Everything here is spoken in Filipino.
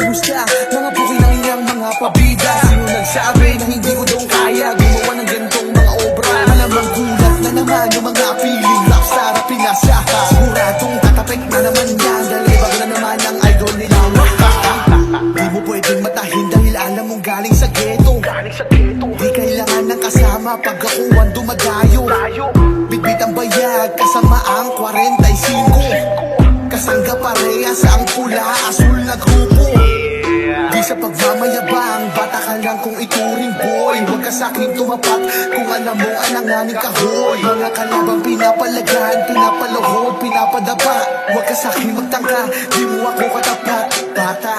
Kumusta? Mga bukay ng iyang mga pabida. Sino nagsabi na hindi ko daw kaya gumawa ng gantong mga obra? Malamang gulat na naman yung mga piling Rapstar na pinasa. Siguradong tatapik na naman yan dahil ibang na naman ang idol nila. Di mo pwedeng matahin dahil alam mong galing sa ghetto. Di kailangan ng kasama pag ako ang dumadayo. Bitbit ang bayag kasama ang 45. Kasangga parehas ang pula, asul na grupo. Di sa pagmamayabang, bata ka lang kung ituring boy. Huwag ka sa'kin tumapat kung alam mo alanganin ka hoy. Mga kalabang pinapalagan, pinapalahod, pinapadaba. Huwag ka sa'kin magtangka, di mo ako katapat, bata.